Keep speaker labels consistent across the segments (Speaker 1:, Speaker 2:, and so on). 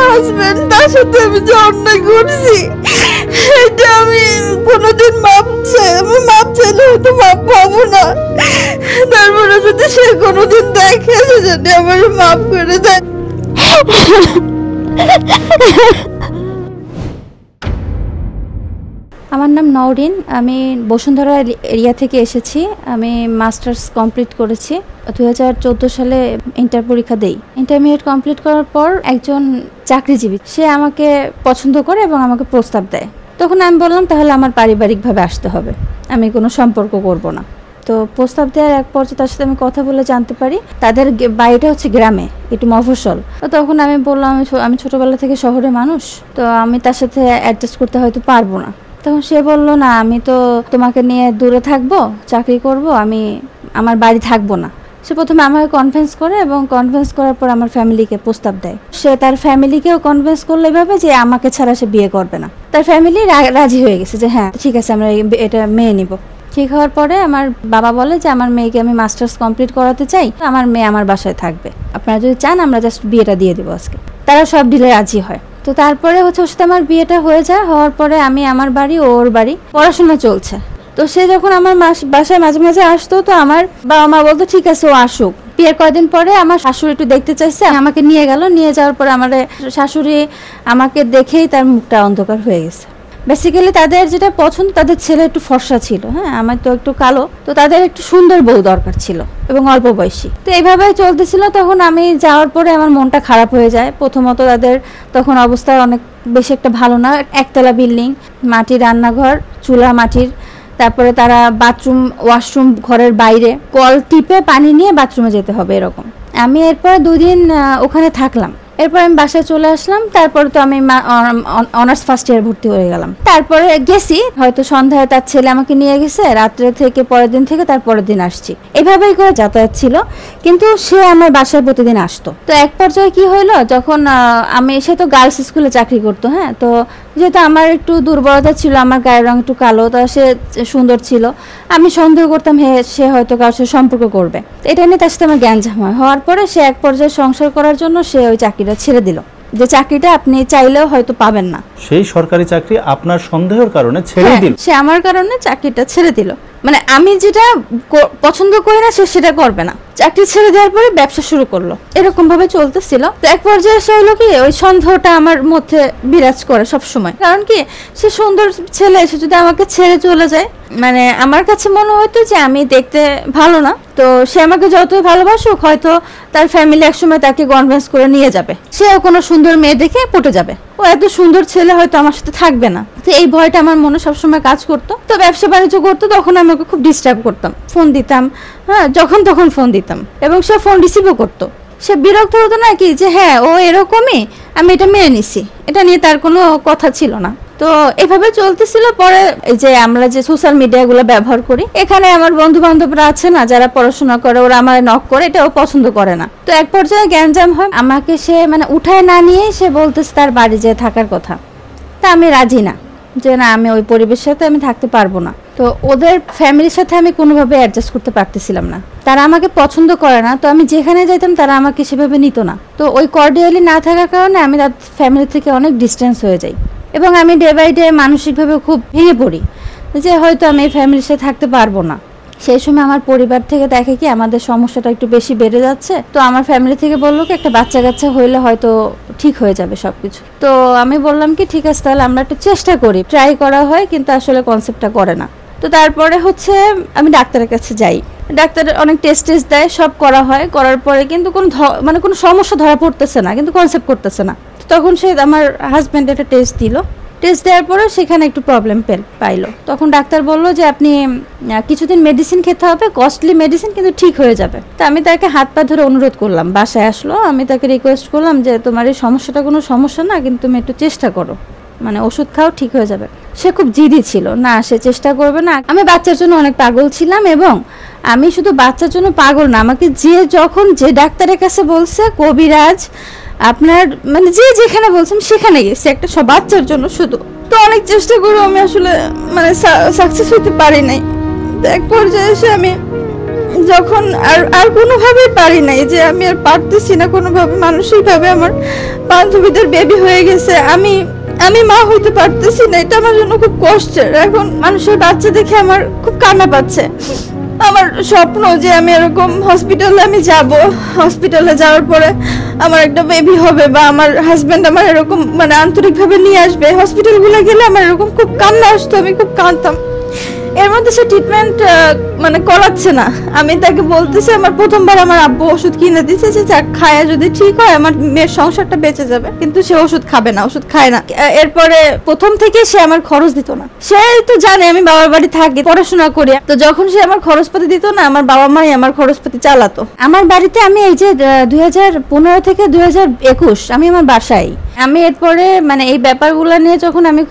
Speaker 1: Husband, তার সাথে আমি যে অন্যায় করছি এটা আমি কোনোদিন মাপ চাইলে হয়তো মাপ পাবো না। তারপরে যদি সে কোনোদিন দেখে সে যদি আমার মাফ করে দেয়।
Speaker 2: আমার নাম নওরিন, আমি বসুন্ধরা এরিয়া থেকে এসেছি। আমি মাস্টার্স কমপ্লিট করেছি 2014 সালে। ইন্টার পরীক্ষা দেই। ইন্টারমিডিয়েট কমপ্লিট করার পর একজন চাকরিজীবী সে আমাকে পছন্দ করে এবং আমাকে প্রস্তাব দেয়। তখন আমি বললাম তাহলে আমার পারিবারিকভাবে আসতে হবে, আমি কোনো সম্পর্ক করব না। তো প্রস্তাব দেওয়ার এক পর্যায়ে তার সাথে আমি কথা বলে জানতে পারি তাদের বাড়িটা হচ্ছে গ্রামে, একটু মফস্বল। তো তখন আমি বললাম আমি ছোটোবেলা থেকে শহরে মানুষ, তো আমি তার সাথে অ্যাডজাস্ট করতে হয়তো পারবো না। তখন সে বলল না, আমি তো তোমাকে নিয়ে দূরে থাকবো, চাকরি করব, আমি আমার বাড়ি থাকবো না। সে প্রথমে আমাকে কনভিন্স করে এবং কনভিন্স করার পর আমার ফ্যামিলিকে প্রস্তাব দেয়। সে তার ফ্যামিলিকেও কনভিন্স করলো এভাবে যে আমাকে ছাড়া সে বিয়ে করবে না। তার ফ্যামিলি রাজি হয়ে গেছে যে হ্যাঁ ঠিক আছে আমরা এটা মেনে নিব। ঠিক হওয়ার পরে আমার বাবা বলে যে আমার মেয়েকে আমি মাস্টার্স কমপ্লিট করাতে চাই, আমার মেয়ে আমার বাসায় থাকবে, আপনারা যদি চান আমরা জাস্ট বিয়েটা দিয়ে দেবো আজকে। তারা সব ডিলে রাজি হয়। তো তারপরে হচ্ছে ওর সাথে আমার বিয়েটা হয়ে যায়। হওয়ার পরে আমি আমার বাড়ি, ওর বাড়ি, পড়াশোনা চলছে। তো সে যখন আমার বাসায় মাঝে মাঝে আসতো, তো আমার বাবা মা বলতো ঠিক আছে ও আসুক। বিয়ের কয়েকদিন পরে আমার শাশুড়ি একটু দেখতে চাইছে, আমাকে নিয়ে গেল। নিয়ে যাওয়ার পরে আমার শাশুড়ি আমাকে দেখেই তার মুখটা অন্ধকার হয়ে গেছে। বেসিক্যালি তাদের যেটা পছন্দ, তাদের ছেলে একটু ফর্সা ছিল, হ্যাঁ আমার তো একটু কালো, তো তাদের একটু সুন্দর বউ দরকার ছিল এবং অল্প বয়সী। তো এইভাবে চলতেছিল। তখন আমি যাওয়ার পরে আমার মনটা খারাপ হয়ে যায়। প্রথমত তাদের তখন অবস্থা অনেক বেশি একটা ভালো না, একতলা বিল্ডিং, মাটির রান্নাঘর, চুলা মাটির, তারপরে তারা বাথরুম ওয়াশরুম ঘরের বাইরে, কল টিপে পানি নিয়ে বাথরুমে যেতে হবে এরকম। আমি এরপর 2 দিন ওখানে থাকলাম। এরপর আমি বাসায় চলে আসলাম। তারপরে তো আমি অনার্স ফার্স্ট ইয়ার ভর্তি হয়ে গেলাম। তারপরে গেছি, হয়তো সন্ধ্যায় তার ছেলে আমাকে নিয়ে গেছে, রাত্রে থেকে পরের দিন থেকে তার পরের দিন আসছি, এভাবেই করে যাতায়াত ছিল। কিন্তু সে আমার বাসায় প্রতিদিন আসতো। তো এক পর্যায়ে কি হইলো, যখন সে তো গার্লস স্কুলে চাকরি করতো, হ্যাঁ, তো যেহেতু আমার একটু দুর্বলতা ছিল, আমার গায়ের রং একটু কালো, তা সে সুন্দর ছিল, আমি সন্দেহ করতাম সে হয়তো কারোর সাথে সম্পর্ক করবে। এটা নিয়ে তার সাথে আমার গ্যাঞ্জাম হওয়ার পরে সে এক পর্যায়ে সংসার করার জন্য সে ওই চাকরিটা ছেড়ে দিল, যে চাকরিটা আপনি চাইলেও হয়তো পাবেন না।
Speaker 3: সেই সরকারি চাকরি আপনার সন্দেহের কারণে ছেড়ে দিল?
Speaker 2: সে আমার কারণে চাকরিটা ছেড়ে দিল। মানে আমি যেটা পছন্দ করি না সে সেটা করবে না। চাকরি ছেড়ে দেওয়ার পরে ব্যবসা শুরু করলো, এরকম ভাবে চলতেছিল। তো এক পর্যায়ে এসে হলো কি, ওই সন্দেহটা আমার মধ্যে বিরাজ করে সব সময়। কারণ কি, সে সুন্দর ছেলে এসে যদি আমাকে ছেড়ে চলে যায়, মানে আমার কাছে মনে হতো যে আমি দেখতে ভালো না, তো সে আমাকে যতই ভালোবাসুক হয়তো তার ফ্যামিলি একসময় তাকে কনভিন্স করে নিয়ে যাবে, সেও কোনো সুন্দর মেয়ে দেখে পটে যাবে, ও এত সুন্দর ছেলে হয়তো আমার সাথে থাকবে না। তো এই ভয়টা আমার মনে সবসময় কাজ করতো। তো ব্যবসা বাণিজ্য করতো, তখন আমি ওকে খুব ডিস্টার্ব করতাম, ফোন দিতাম, হ্যাঁ যখন তখন ফোন দিতাম, এবং সে ফোন রিসিভও করতো। সে বিরক্ত হতো না কি যে হ্যাঁ ও এরকমই, আমি এটা মেনে নিছি, এটা নিয়ে তার কোনো কথা ছিল না। তো এভাবে চলতেছিল। পরে এই যে আমরা যে সোশ্যাল মিডিয়াগুলো ব্যবহার করি, এখানে আমার বন্ধু বান্ধবরা আছে না যারা পড়াশোনা করে, ওরা আমার নক করে, এটা ও পছন্দ করে না। তো এক পর্যায়ে গ্যাঞ্জাম হয়, আমাকে সে মানে উঠায় না নিয়ে সে বলতেছে তার বাড়ি যেয়ে থাকার কথা। তা আমি রাজি না, যে না আমি ওই পরিবেশের সাথে আমি থাকতে পারবো না। তো ওদের ফ্যামিলির সাথে আমি কোনোভাবে অ্যাডজাস্ট করতে পারতেছিলাম না, তারা আমাকে পছন্দ করে না। তো আমি যেখানে যাইতাম তারা আমাকে সেভাবে নিত না। তো ওই কর্ডিয়ালি না থাকার কারণে আমি তার ফ্যামিলি থেকে অনেক ডিস্টেন্স হয়ে যাই, এবং আমি ডে বাই ডে মানসিকভাবে খুব ভেঙে পড়ি যে হয়তো আমি এই ফ্যামিলির সাথে থাকতে পারবো না। সেই সময় আমার পরিবার থেকে দেখে কি আমাদের সমস্যাটা একটু বেশি বেড়ে যাচ্ছে, তো আমার ফ্যামিলি থেকে বললো কি একটা বাচ্চা কাচ্চা হইলে হয়তো ঠিক হয়ে যাবে সবকিছু। তো আমি বললাম কি ঠিক আছে তাহলে আমরা একটু চেষ্টা করি, ট্রাই করা হয় কিন্তু আসলে কনসেপ্টটা করে না। তো তারপরে হচ্ছে আমি ডাক্তারের কাছে যাই, ডাক্তার অনেক টেস্ট দেয়, সব করা হয়, করার পরে কিন্তু কোনো সমস্যা ধরা পড়তেছে না, কিন্তু কনসেপ্ট করতেছে না। তখন সে আমার হাজব্যান্ড একটা টেস্ট দিল, টেস্ট দেওয়ার পরে সেখানে একটু প্রবলেম পাইলো। তখন ডাক্তার বললো যে আপনি কিছুদিন মেডিসিন খেতে হবে, কস্টলি মেডিসিন, কিন্তু ঠিক হয়ে যাবে। তো আমি তাকে হাত পা ধরে অনুরোধ করলাম, বাসায় আসলো, আমি তাকে রিকোয়েস্ট করলাম যে তোমার এই সমস্যাটা কোনো সমস্যা না, কিন্তু তুমি একটু চেষ্টা করো, মানে ওষুধ খাও, ঠিক হয়ে যাবে। সে খুব জিদি ছিল, না সে চেষ্টা করবে না। আমি বাচ্চার জন্য অনেক পাগল ছিলাম, এবং আমি শুধু বাচ্চার জন্য পাগল না, আমাকে যখন যে ডাক্তারের কাছে বলছে কবিরাজ আপনার মানে যেখানে বলছেন সেখানে গেছে একটা সব বাচ্চার জন্য শুধু। তো অনেক চেষ্টা করে আমি আসলে মানে সাকসেস হতে পারি নাই। এক পর্যায়ে এসে আমি যখন আর কোনোভাবেই পারি নাই, যে আমি আর পারতেছি না কোনোভাবে, মানসিকভাবে আমার বান্ধবীদের বেবি হয়ে গেছে, আমি মা হইতে পারতেছি না, এটা আমার জন্য খুব কষ্টের। এখন মানুষের বাচ্চা দেখে আমার খুব কান্না পাচ্ছে। আমার স্বপ্ন যে আমি এরকম হসপিটালে আমি যাব, হসপিটালে যাওয়ার পরে আমার একটা বেবি হবে, বা আমার হাজবেন্ড আমার এরকম মানে আন্তরিকভাবে নিয়ে আসবে। হসপিটালগুলো গেলে আমার এরকম খুব কান্না আসতো, আমি খুব কাঁদতাম। এর মধ্যে সে ট্রিটমেন্ট মানে করাচ্ছে না। আমি তাকে বলতেছি, আমার প্রথমবার আমার আব্বু ওষুধ কিনে দিয়েছে যে যাক খায়, যদি ঠিক হয় আমার মেয়ের সংসারটা বেঁচে যাবে, কিন্তু সে ওষুধ খাবে না, ওষুধ খায় না। এরপরে প্রথম থেকে সে আমার খরচ দিত না। সে তো জানে আমি বাবার বাড়ি থাকি, পড়াশোনা করি, তো যখন সে আমার খরচপাতি দিত না, আমার বাবা মাই আমার খরচপাতি চালাতো। আমার বাড়িতে আমি এই যে 2015 থেকে 2021 আমি আমার বাসায়। আমি এরপরে মানে এই ব্যাপারগুলো নিয়ে যখন আমি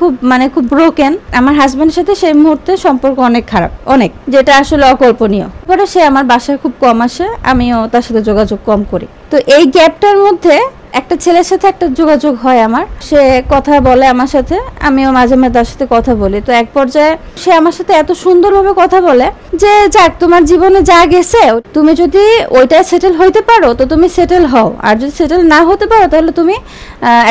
Speaker 2: খুব ব্রোকেন, আমার হাজবেন্ডের সাথে সেই মুহূর্তে সম্পর্ক অনেক খারাপ, অনেক, যেটা আসলে অকল্পনীয়। পরে সে আমার বাসায় খুব কম আসে, আমিও তার সাথে যোগাযোগ কম করি। তো এই গ্যাপটার মধ্যে একটা ছেলের সাথে একটা যোগাযোগ হয় আমার, সে কথা বলে আমার সাথে, আমিও মাঝে মাঝে তার সাথে কথা বলি। তো এক পর্যায়ে সে আমার সাথে এত সুন্দরভাবে কথা বলে যে যাক তোমার জীবনে যা গেছে, তুমি যদি ওইটাই সেটেল হইতে পারো তো তুমি সেটেল হও, আর যদি সেটেল না হতে পারো তাহলে তুমি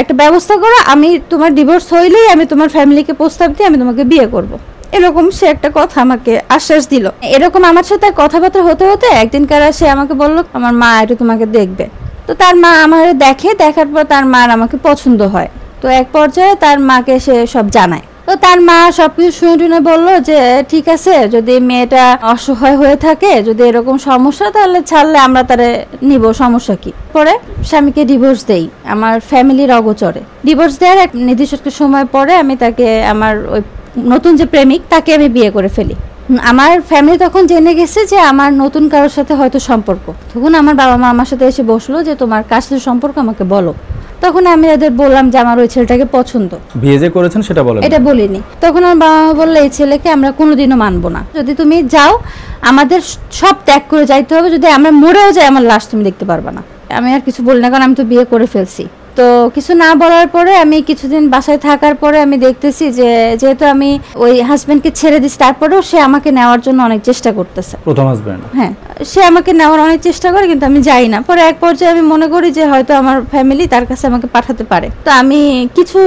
Speaker 2: একটা ব্যবস্থা করো, আমি তোমার ডিভোর্স হইলেই আমি তোমার ফ্যামিলিকে প্রস্তাব দিয়ে আমি তোমাকে বিয়ে করব। এরকম সে একটা কথা আমাকে আশ্বাস দিল। এরকম আমার সাথে কথাবার্তা হতে হতে একদিনকার সে আমাকে বলল আমার মা একটু তোমাকে দেখবে। তো তার মা আমার দেখার পর তার মার আমাকে পছন্দ হয়। তো এক পর্যায়ে তার মাকে সে সব জানায়। তো তার মা সবকিছু শুনে টুনে বললো যে ঠিক আছে, যদি মেয়েটা অসহায় হয়ে থাকে, যদি এরকম সমস্যা, তাহলে ছাড়লে আমরা তারে নিব, সমস্যা কি। পরে স্বামীকে ডিভোর্স দেই আমার ফ্যামিলির অগোচরে। ডিভোর্স দেওয়ার এক নির্দিষ্ট সময় পরে আমি তাকে, আমার ওই নতুন যে প্রেমিক, তাকে আমি বিয়ে করে ফেলি। আমার ফ্যামিলি তখন জেনে গেছে যে আমার নতুন কারোর সাথে হয়তো সম্পর্ক। তখন আমার বাবা মা আমার সাথে এসে বসলো যে তোমার কার সাথে সম্পর্ক আমাকে বলো। তখন আমি এদের বললাম যে আমার ওই ছেলেটাকে পছন্দ।
Speaker 3: বিয়ে যে করেছেন সেটা বলেন? এটা
Speaker 2: বলিনি। তখন আমার বাবা মা বললো এই ছেলেকে আমরা কোনোদিনও মানবো না, যদি তুমি যাও আমাদের সব ত্যাগ করে যাইতে হবে, যদি আমরা মরেও যাই আমার লাশ তুমি দেখতে পারবা না। আমি আর কিছু বলি না, কারণ আমি তো বিয়ে করে ফেলছি। তো কিছু না বলার পরে আমি কিছুদিন বাসায় থাকার পরে আমি দেখতেছি যে যেহেতু আমি ওই হাজবেন্ডকে ছেড়ে দিচ্ছি, তারপরেও সে আমাকে নেওয়ার জন্য অনেক চেষ্টা করতেছে।
Speaker 3: প্রথম হাজবেন্ড? হ্যাঁ,
Speaker 2: সে আমাকে নেওয়ার অনেক চেষ্টা করে, কিন্তু আমি যাই না। পরে এক পর্যায়ে আমি মনে করি যে হয়তো আমার ফ্যামিলি তার কাছে আমাকে পাঠাতে পারে। তো আমি কিছু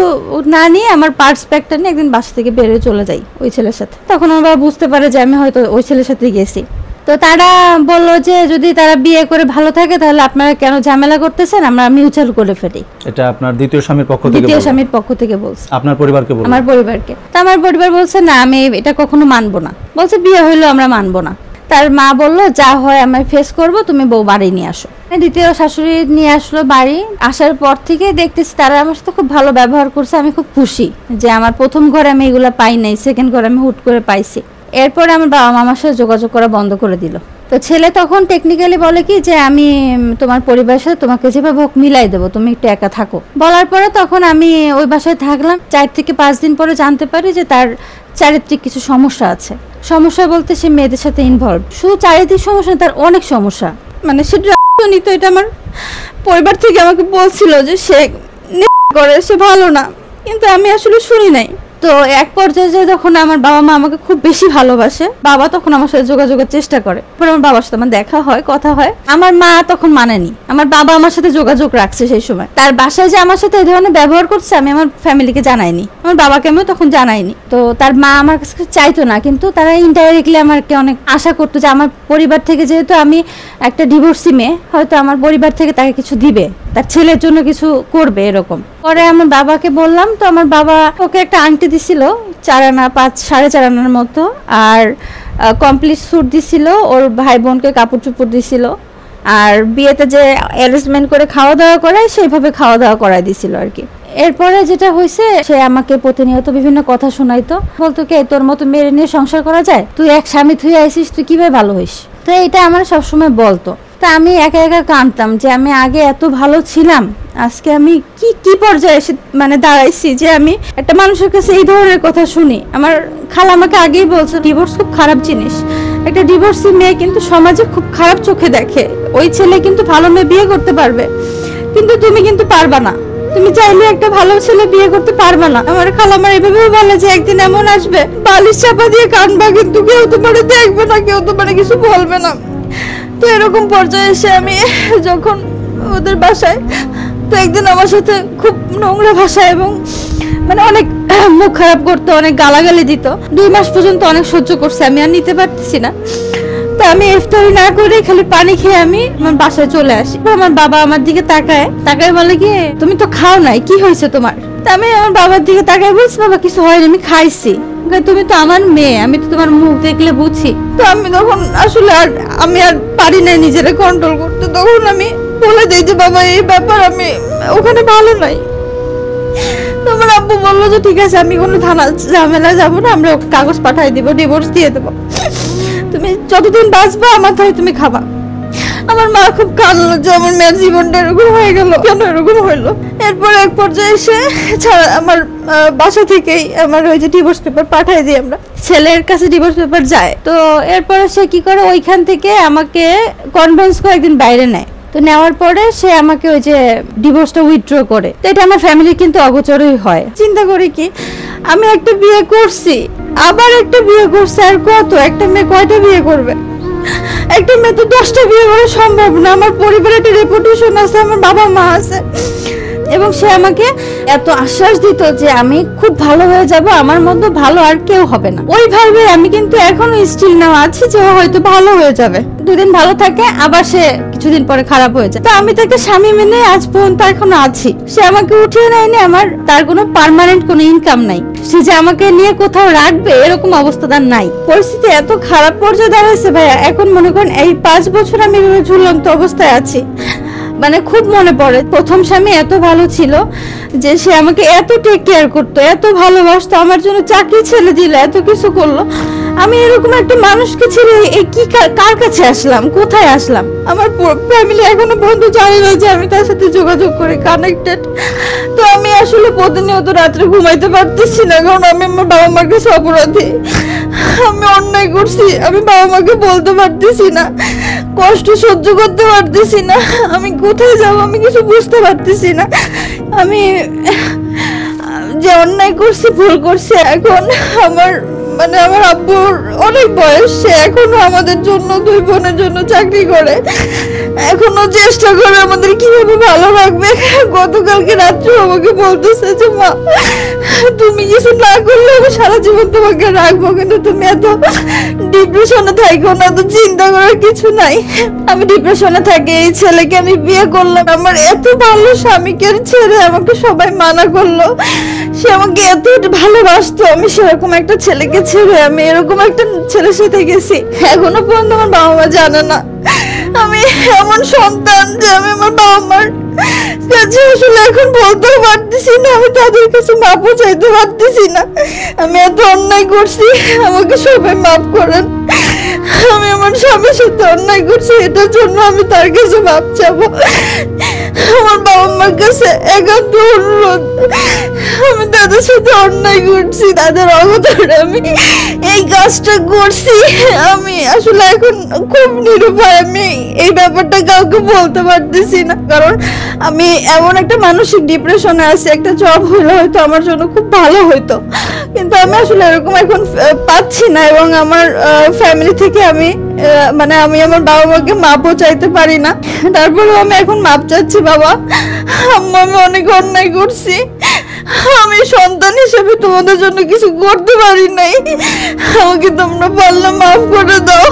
Speaker 2: না নিয়ে আমার পার্টস প্যাকটা নিয়ে একদিন বাসা থেকে বেরিয়ে চলে যাই ওই ছেলের সাথে। তখন আমার বাবা বুঝতে পারে যে আমি হয়তো ওই ছেলের সাথে গেছি। তো তারা বললো যে যদি তারা বিয়ে করে ভালো থাকে তাহলে আপনারা কেন ঝামেলা করতেছেন, আমরা মিউচুয়াল করে ফেলি।
Speaker 3: এটা আপনার দ্বিতীয় স্বামীর পক্ষ থেকে?
Speaker 2: দ্বিতীয় স্বামীর পক্ষ থেকে বলছে।
Speaker 3: আপনার পরিবারকে বলছে? আমার
Speaker 2: পরিবারকে। তো আমার পরিবার বলছে না, আমি এটা কখনো মানবো না, বলছে বিয়ে হইলো আমরা মানবো না। তার মা বললো যা হয় আমি ফেস করব, তুমি বউ বাড়ি নিয়ে আসো। দ্বিতীয় শাশুড়ি নিয়ে আসলো বাড়ি। আসার পর থেকে দেখতেছি তারা আমার সাথে খুব ভালো ব্যবহার করছে। আমি খুব খুশি যে আমার প্রথম ঘরে আমি এগুলা পাই নাই, সেকেন্ড ঘরে আমি হুট করে পাইছি। এরপরে আমার বাবা মামার সাথে যোগাযোগ করা বন্ধ করে দিল। তো ছেলে তখন টেকনিক্যালি বলে কি যে আমি তোমার পরিবারের সাথে তোমাকে যেভাবে হোক মিলাই দেবো, তুমি একটু একা থাকো। বলার পরে তখন আমি ওই বাসায় থাকলাম। 4 থেকে 5 দিন পরে জানতে পারি যে তার চারিত্রিক কিছু সমস্যা আছে। সমস্যা বলতে সে মেয়েদের সাথে ইনভলভ। শুধু চারিত্রিক সমস্যা, তার অনেক সমস্যা। মানে সে নিত, এটা আমার পরিবার থেকে আমাকে বলছিল যে সে করে, সে ভালো না, কিন্তু আমি আসলে শুনি নাই। তো এক পর্যায়ে যখন আমার বাবা মা আমাকে খুব বেশি ভালোবাসে, বাবা তখন আমার সাথে যোগাযোগের চেষ্টা করে। আমার বাবার সাথে আমার দেখা হয়, কথা হয়। আমার মা তখন মানেনি, আমার বাবা আমার সাথে যোগাযোগ রাখছে সেই সময়। তার বাসায় যে আমার সাথে এই ধরনের ব্যবহার করছে আমি আমার ফ্যামিলিকে জানাইনি, আমার বাবাকে আমিও তখন জানাইনি। তো তার মা আমার কাছে চাইতো না, কিন্তু তারা ইনডাইরেক্টলি আমাকে অনেক আশা করতো যে আমার পরিবার থেকে, যেহেতু আমি একটা ডিভোর্সি মেয়ে, হয়তো আমার পরিবার থেকে তাকে কিছু দিবে, তার ছেলের জন্য কিছু করবে এরকম। পরে আমার বাবাকে বললাম, তো আমার বাবা ওকে একটা আংটি দিছিল 4 আনা 5-4.5 আনার মতো, আর কমপ্লিট স্যুট দিছিল, ওর ভাই বোনকে কাপড় চোপড় দিছিল, আর বিয়েতে যে অ্যারেঞ্জমেন্ট করে খাওয়া দাওয়া করায় সেইভাবে খাওয়া দাওয়া করাই দিছিল আর কি। এরপরে যেটা হয়েছে, সে আমাকে প্রতিনিয়ত বিভিন্ন কথা শোনাইতো, বলতো কে তোর মতো মেরে নিয়ে সংসার করা যায়, তুই এক স্বামী থুয়ে আইসিস, তুই কিভাবে ভালো হইস। তো এটা আমার সবসময় বলতো। তা আমি একা একা কাঁদতাম যে আমি আগে এত ভালো ছিলাম, আজকে আমি কি পর্যায়ে এসে মানে দাঁড়াইছি যে আমি একটা মানুষের কাছে এই ধরনের কথা শুনি। আমার খালা আমাকে আগেই বলছে ডিভোর্স খুব খারাপ জিনিস, একটা ডিভোর্সি মেয়ে কিন্তু সমাজে খুব খারাপ চোখে দেখে। ওই ছেলে কিন্তু ভালো মেয়ে বিয়ে করতে পারবে, কিন্তু তুমি কিন্তু পারবা না, তুমি চাইলে একটা ভালো ছেলে বিয়ে করতে পারবে না। আমার খালা আমার এভাবে বলে যে একদিন এমন আসবে বালিশ চাপা দিয়ে কানবা, কিন্তু কেউ তোমার দেখবে না, কেউ তোমার কিছু বলবে না। তো এরকম পর্যায়ে এসে আমি যখন ওদের বাসায়, তো একদিন আমার সাথে খুব নোংরা ভাষা এবং মানে অনেক মুখ খারাপ করতো, অনেক গালাগালি দিত। 2 মাস পর্যন্ত অনেক সহ্য করছে, আমি আর নিতে পারতেছি না। তো আমি ইফতারি না করে খালি পানি খেয়ে আমি আমার বাসায় চলে আসি। আমার বাবা আমার দিকে তাকায় বলে কি, তুমি তো খাও নাই, কি হয়েছে তোমার? তা আমি আমার বাবার দিকে তাকায় বলছি, বাবা কিছু হয়নি, আমি খাইছি। তুমি তো আমার মেয়ে, আমি তো তোমার মুখ দেখলে বুঝি। তো আমি তখন আসলে আমি আর পারি না নিজেরা কন্ট্রোল করতে। তখন আমি বলে দিই যে বাবা এই ব্যাপার, আমি ওখানে ভালো নাই। তোমার আব্বু বললো যে ঠিক আছে, আমি কোনো থানা ঝামেলা যাবো না, আমরা কাগজ পাঠাই দিব, ডিভোর্স দিয়ে দেবো, তুমি যতদিন বাঁচবা আমার তাই তুমি খাবা। আমার মা খুব কাঁদলো যে আমার মেয়ের জীবনটা এরকম হয়ে গেল, কেন এরকম হইলো। এরপর এক পর্যায়ে এসে আমার বাসা থেকেই আমার ওই যে ডিভোর্স পেপার পাঠাই দিই আমরা, ছেলের কাছে ডিভোর্স পেপার যায়। তো এরপরে সে কি করে, ওইখান থেকে আমাকে কনভিন্স করে একদিন বাইরে নেয়। তো নেওয়ার পরে সে আমাকে ওই যে ডিভোর্সটা উইথড্র করে। তো এটা আমার ফ্যামিলি কিন্তু অগোচরই হয়। চিন্তা করি কি, আমি একটা বিয়ে করছি, আবার একটা বিয়ে করছি, আর কত, একটা মেয়ে কয়টা বিয়ে করবে? একটা মেয়ে তো 10টা বিয়ে করা সম্ভব না। আমার পরিবারে একটা রেপুটেশন আছে, আমার বাবা মা আছে, এবং সে আমাকে এত আশ্বাস দিত যে আমি খুব ভালো হয়ে যাব, আমার মতো ভালো আর কেউ হবে না। ওইভাবে আমি কিন্তু এখনো স্টিল নাও আছি যে ও হয়তো ভালো হয়ে যাবে, 2 দিন ভালো থাকে, আবার সে কিছুদিন পরে খারাপ হয়ে যায়। তো আমি তাকে স্বামী মেনে আজ পর্যন্ত এখনো আছি। সে আমাকে উঠিয়ে নেয়নি, তার কোনো পার্মানেন্ট কোনো ইনকাম নাই, সে যে আমাকে নিয়ে কোথাও রাখবে এরকম অবস্থা তার নাই। পরিস্থিতি এত খারাপ পর্যায়ে দাঁড়াইছে ভাইয়া, এখন মনে করেন এই 5 বছর আমি এভাবে ঝুলন্ত অবস্থায় আছি। মানে খুব মনে পড়ে, প্রথম স্বামী এত ভালো ছিল যে সে আমাকে এত টেক কেয়ার করতো, এত ভালোবাসতো, আমার জন্য চাকরি ছেড়ে দিল, এত কিছু করলো। আমি এরকম একটা মানুষকে ছেড়ে এই কি কার কাছে আসলাম, কোথায় আসলাম? আমার ফ্যামিলি এখনো পর্যন্ত জানে না যে আমি তার সাথে যোগাযোগ করে কানেক্টেড। তো আমি আসলে প্রতিনিয়ত রাত্রে ঘুমাইতে পারতেছি না, কারণ আমি আমার বাবা মার কাছে অপরাধী। আমি অন্যায় করছি, আমি বাবা মাকে বলতে পারতেছি না, কষ্ট সহ্য করতে পারতেছি না, আমি কোথায় যাব আমি কিছু বুঝতে পারতেছি না। আমি যে অন্যায় করছি, ভুল করছি, এখন আমার আমার আব্বুর অনেক বয়স, সে এখনো আমাদের জন্য, 2 বোনের জন্য চাকরি করে, এখনো চেষ্টা করে আমাদের কিভাবে ভালো রাখবে। গতকালকে রাত্রে আমাকে বলতেছে যে মা, তুমি কিছু না করলে আমি সারা জীবন তোমাকে রাখবো, কিন্তু তুমি এত ডিপ্রেশনে থাকো না, তো চিন্তা করার কিছু নাই। আমি ডিপ্রেশনে থাকি, এই ছেলেকে আমি বিয়ে করলাম, আমার এত ভালো স্বামীকে ছেড়ে আমাকে সবাই মানা করলো, সে আমাকে এত ভালোবাসতো, আমি সেরকম একটা ছেলেকে ছেড়ে আমি এরকম একটা ছেলের সাথে গেছি। এখনো পর্যন্ত আমার বাবা মা জানে না আমি এমন সন্তান যে আমি আমার বাবা মার কাছে আসলে এখন বলতেও পারতেছি না, আমি তাদের কাছে মাপও চাইতে পারতেছি না। আমি এত অন্যায় করছি, আমাকে সবাই মাফ করেন। আমি আমার স্বামীর সাথে অন্যায় করছি, এটার জন্য আমি তার কাছে মাপ চাবো। আমার বাবা মার কাছে একান্ত অনুরোধ, আমি তাদের সাথে অন্যায় করছি, তাদের অবদানে আমি এই কাজটা করছি। আমি আসলে এখন খুব নিরুপায়, আমি এই ব্যাপারটা কাউকে বলতে পারতেছি না, কারণ আমি এমন একটা মানসিক ডিপ্রেশনে আছি। একটা জব হলে হয়তো আমার জন্য খুব ভালো হইতো, কিন্তু আমি আসলে এরকম এখন পাচ্ছি না, এবং আমার ফ্যামিলি থেকে আমি আমি আমার বাবা মাকে মাপও চাইতে পারি না। তারপরেও আমি এখন মাপ চাচ্ছি, বাবা আম্মু আমি অনেক অন্যায় করছি, আমি সন্তান হিসেবে তোমাদের জন্য কিছু করতে পারি নাই, আমাকে তোমরা পারলে মাফ করে দাও।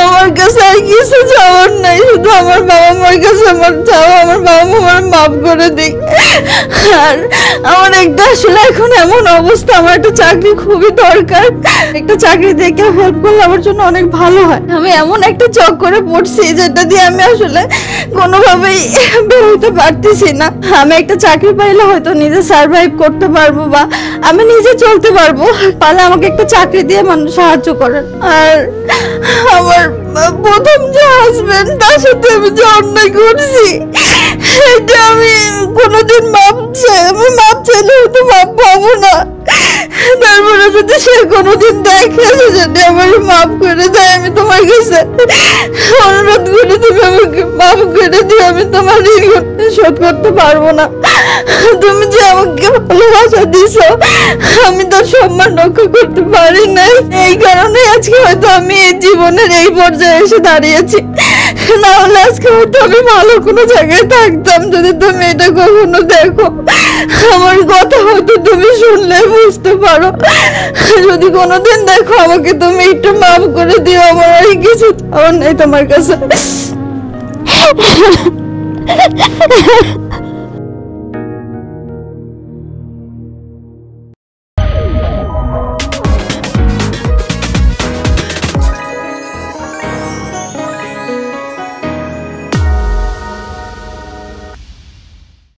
Speaker 2: আমার কাছে আর কিছু চাওয়ার নাই, শুধু আমার বাবা মার কাছে আমার চাওয়া, আমার বাবা মা আমার মাফ করে দিক। আর আমার একটা আসলে এখন এমন অবস্থা, আমার একটা চাকরি খুবই দরকার, একটা চাকরি দিয়ে কেউ হেল্প করলে আমার জন্য অনেক ভালো হয়। আমি এমন একটা চক্করে পড়ছি যেটা দিয়ে আমি আসলে কোনোভাবেই বের হতে পারতেছি না। আমি একটা চাকরি পাইলে হয়তো নিজে সার্ভাইভ করতে পারবো, বা আমি নিজে চলতে পারবো, পারলে আমাকে একটা চাকরি দিয়ে মানুষ সাহায্য করেন। আর আমার প্রথম যে হাজবেন্ড, তার সাথে আমি যে অন্যায় করছি, এটা আমি কোনোদিন মাপ চাইলে হয়তো মাপ পাবো না।
Speaker 1: তারপরে যদি সে কোনোদিন দেখে যদি আমার মাফ করে দেয়, আমি তোমার কাছে অনুরোধ করে তুমি আমাকে মাফ করে দিও। আমি তোমার ঋণ শোধ করতে পারবো না। তুমি যে আমাকে ভালোবাসা দিছো, আমি তার সম্মান রক্ষা করতে পারি নাই। এই কারণে আজকে হয়তো আমি এই জীবনের এই পর্যায়ে এসে দাঁড়িয়েছি। না হলে আজকে হয়তো আমি ভালো কোনো জায়গায় থাকতাম। যদি তুমি এটা কখনো দেখো, আমার কথা হয়তো তুমি শুনলে বুঝতে পারো। যদি কোনোদিন দেখো, আমাকে তুমি একটু মাফ করে দিও। আমার আর কিছু চাওয়ার নেই তোমার কাছে।